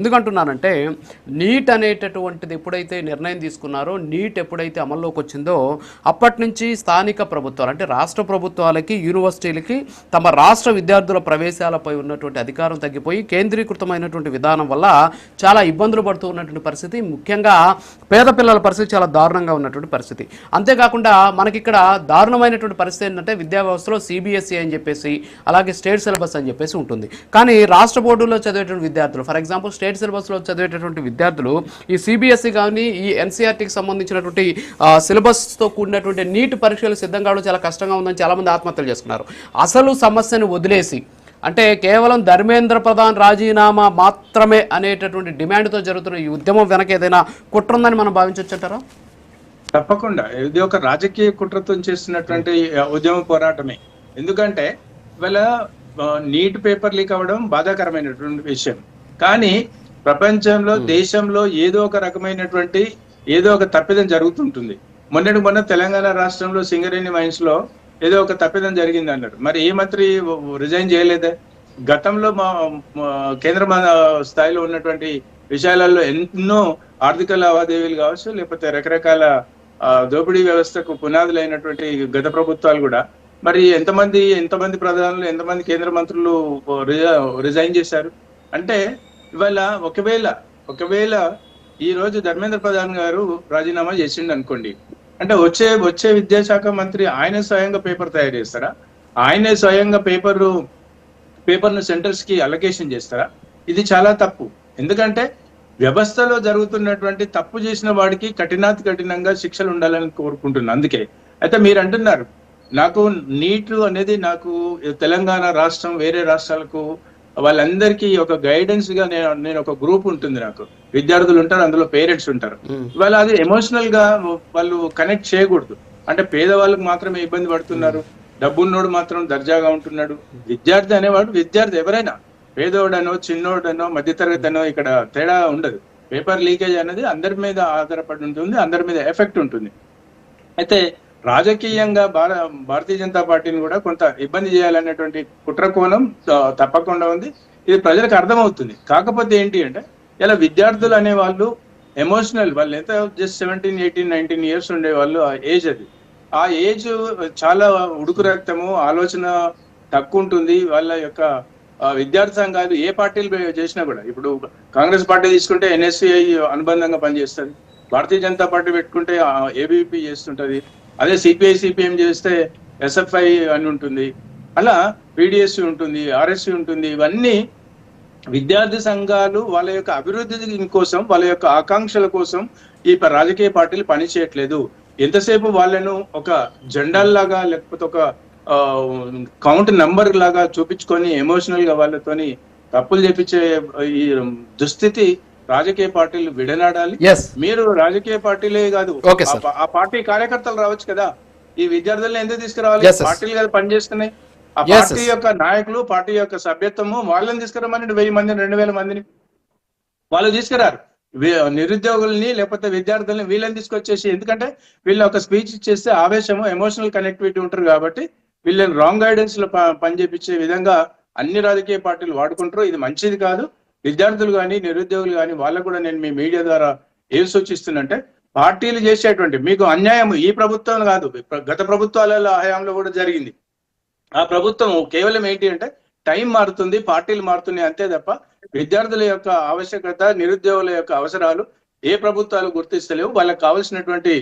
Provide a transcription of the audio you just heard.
ఎందుకంటున్నానంటే నీట్ అనేటటువంటిది ఎప్పుడైతే నిర్ణయం తీసుకున్నారో, నీట్ ఎప్పుడైతే అమల్లోకి వచ్చిందో అప్పటి నుంచి స్థానిక ప్రభుత్వాలు అంటే రాష్ట్ర ప్రభుత్వాలకి, యూనివర్సిటీలకి తమ రాష్ట్ర విద్యార్థుల ప్రవేశాలపై ఉన్నటువంటి అధికారం తగ్గిపోయి కేంద్రీకృతమైనటువంటి విధానం వల్ల చాలా ఇబ్బందులు పడుతూ ఉన్నటువంటి పరిస్థితి, ముఖ్యంగా పేద పిల్లల పరిస్థితి చాలా దారుణంగా ఉన్నటువంటి పరిస్థితి. అంతేకాకుండా మనకి ఇక్కడ దారుణమైనటువంటి పరిస్థితి ఏంటంటే విద్యా వ్యవస్థలో సిబిఎస్ఈ అని చెప్పేసి, అలాగే స్టేట్ సిలబస్ అని చెప్పేసి ఉంటుంది. కానీ రాష్ట్ర బోర్డులో చదివేటువంటి విద్యార్థులు, ఫర్ ఎగ్జాంపుల్ స్టేట్ సిలబస్లో చదివేటటువంటి విద్యార్థులు ఈ సిబిఎస్ఈ కానీ ఈ ఎన్సీఆర్టీకి సంబంధించినటువంటి సిలబస్తో కూడినటువంటి నీట్ పరీక్షలు సిద్ధం కావడం చాలా కష్టంగా ఉందని చాలామంది ఆత్మహత్యలు చేసుకున్నారు. అసలు సమస్యను వదిలేసి అంటే కేవలం ధర్మేంద్ర ప్రధాన్ రాజీనామా మాత్రమే అనేటటువంటి డిమాండ్తో జరుగుతున్న ఈ ఉద్యమం వెనక ఏదైనా కుట్ర ఉందని మనం భావించవచ్చంటారా? తప్పకుండా ఇది ఒక రాజకీయ కుట్రతో చేస్తున్నటువంటి ఉద్యమ పోరాటమే. ఎందుకంటే ఇవాళ నీట్ పేపర్ లీక్ అవ్వడం బాధాకరమైనటువంటి విషయం. కానీ ప్రపంచంలో, దేశంలో ఏదో ఒక రకమైనటువంటి ఏదో ఒక తప్పిదం జరుగుతుంటుంది. మొన్న తెలంగాణ రాష్ట్రంలో సింగరేణి మైన్స్ లో ఏదో ఒక తప్పిదం జరిగింది అన్నారు. మరి ఏ మంత్రి రిజైన్ చేయలేదే? గతంలో మా కేంద్ర స్థాయిలో ఉన్నటువంటి విషయాలలో ఎన్నో ఆర్థిక లావాదేవీలు కావచ్చు, లేకపోతే రకరకాల దోపిడీ వ్యవస్థకు పునాదులైనటువంటి గత ప్రభుత్వాలు కూడా మరి ఎంతమంది ప్రధానులు, ఎంతమంది కేంద్ర మంత్రులు రిజైన్ చేశారు అంటే ఇవాళ ఒకవేళ ఈ రోజు ధర్మేంద్ర ప్రధాన్ గారు రాజీనామా చేసిండు అనుకోండి, అంటే వచ్చే విద్యాశాఖ మంత్రి ఆయన స్వయంగా పేపర్ తయారు చేస్తారా? ఆయనే స్వయంగా పేపర్ను సెంటర్స్ కి అలొకేషన్ చేస్తారా? ఇది చాలా తప్పు. ఎందుకంటే వ్యవస్థలో జరుగుతున్నటువంటి తప్పు చేసిన వాడికి కఠినంగా శిక్షలు ఉండాలని కోరుకుంటున్నాను. అందుకే అయితే మీరు అంటున్నారు నాకు నీట్ అనేది నాకు తెలంగాణ రాష్ట్రం, వేరే రాష్ట్రాలకు వాళ్ళందరికీ ఒక గైడెన్స్ గా నేను ఒక గ్రూప్ ఉంటుంది, నాకు విద్యార్థులు ఉంటారు, అందులో పేరెంట్స్ ఉంటారు. ఇవాళ అది ఎమోషనల్ గా వాళ్ళు కనెక్ట్ చేయకూడదు. అంటే పేదవాళ్ళకి మాత్రమే ఇబ్బంది పడుతున్నారు, డబ్బున్నోడు మాత్రం దర్జాగా ఉంటున్నాడు. విద్యార్థి అనేవాడు విద్యార్థి ఎవరైనా, పేదోడనో చిన్నోడనో మధ్యతరగతి అనో ఇక్కడ తేడా ఉండదు. పేపర్ లీకేజ్ అనేది అందరి మీద ఆధారపడి ఉంటుంది, అందరి మీద ఎఫెక్ట్ ఉంటుంది. అయితే రాజకీయంగా భారతీయ జనతా పార్టీని కూడా కొంత ఇబ్బంది చేయాలనేటువంటి కుట్ర కోణం తప్పకుండా ఉంది. ఇది ప్రజలకు అర్థమవుతుంది. కాకపోతే ఏంటి అంటే ఇలా విద్యార్థులు అనే వాళ్ళు ఎమోషనల్, వాళ్ళు ఎంత జస్ట్ 17, 18, 19 ఇయర్స్ ఉండే వాళ్ళు ఆ ఏజ్, అది ఆ ఏజ్ చాలా ఉడుకు రక్తము, ఆలోచన తక్కువ ఉంటుంది. వాళ్ళ యొక్క విద్యార్థి సంఘాలు ఏ పార్టీలు చేసినా కూడా, ఇప్పుడు కాంగ్రెస్ పార్టీ తీసుకుంటే ఎన్ఎస్సిఐ అనుబంధంగా పనిచేస్తుంది, భారతీయ జనతా పార్టీ పెట్టుకుంటే ఏబీపీ చేస్తుంటది, అదే సిపిఐ సిపిఎం చేస్తే ఎస్ఎఫ్ఐ అని ఉంటుంది, అలా పీడిఎస్సి ఉంటుంది, ఆర్ఎస్సి ఉంటుంది. ఇవన్నీ విద్యార్థి సంఘాలు వాళ్ళ యొక్క అభివృద్ధి కోసం, వాళ్ళ యొక్క ఆకాంక్షల కోసం ఈ రాజకీయ పార్టీలు పని చేయట్లేదు. ఎంతసేపు వాళ్ళను ఒక జెండాల్లాగా లేకపోతే ఒక కౌంట్ నంబర్ లాగా చూపించుకొని ఎమోషనల్ గా వాళ్ళతోని తప్పులు చేపించే ఈ దుస్థితి రాజకీయ పార్టీలు విడనాడాలి. మీరు రాజకీయ పార్టీలే కాదు, ఆ పార్టీ కార్యకర్తలు రావచ్చు కదా, ఈ విద్యార్థులను ఎందుకు తీసుకురావాలి? పార్టీలు కదా పనిచేస్తున్నాయి. ఆ పార్టీ యొక్క నాయకులు, పార్టీ యొక్క సభ్యత్వము వాళ్ళని తీసుకురామని 1000 మందిని, 2000 మందిని వాళ్ళు తీసుకురారు. నిరుద్యోగుల్ని లేకపోతే విద్యార్థుల్ని వీళ్ళని తీసుకొచ్చేసి, ఎందుకంటే వీళ్ళు ఒక స్పీచ్ ఇచ్చేస్తే ఆవేశము, ఎమోషనల్ కనెక్టివిటీ ఉంటారు కాబట్టి వీళ్ళని రాంగ్ గైడెన్స్ లో పనిచేపించే విధంగా అన్ని రాజకీయ పార్టీలు వాడుకుంటారు. ఇది మంచిది కాదు. విద్యార్థులు కానీ, నిరుద్యోగులు కానీ వాళ్ళకు కూడా నేను మీ మీడియా ద్వారా ఏం సూచిస్తున్నంటే, పార్టీలు చేసేటువంటి మీకు అన్యాయం ఈ ప్రభుత్వం కాదు, గత ప్రభుత్వాల హయాంలో కూడా జరిగింది. ఆ ప్రభుత్వం కేవలం ఏంటి అంటే టైం మారుతుంది, పార్టీలు మారుతున్నాయి అంతే తప్ప విద్యార్థుల యొక్క ఆవశ్యకత, నిరుద్యోగుల యొక్క అవసరాలు ఏ ప్రభుత్వాలు గుర్తిస్తలేవు. వాళ్ళకి కావాల్సినటువంటి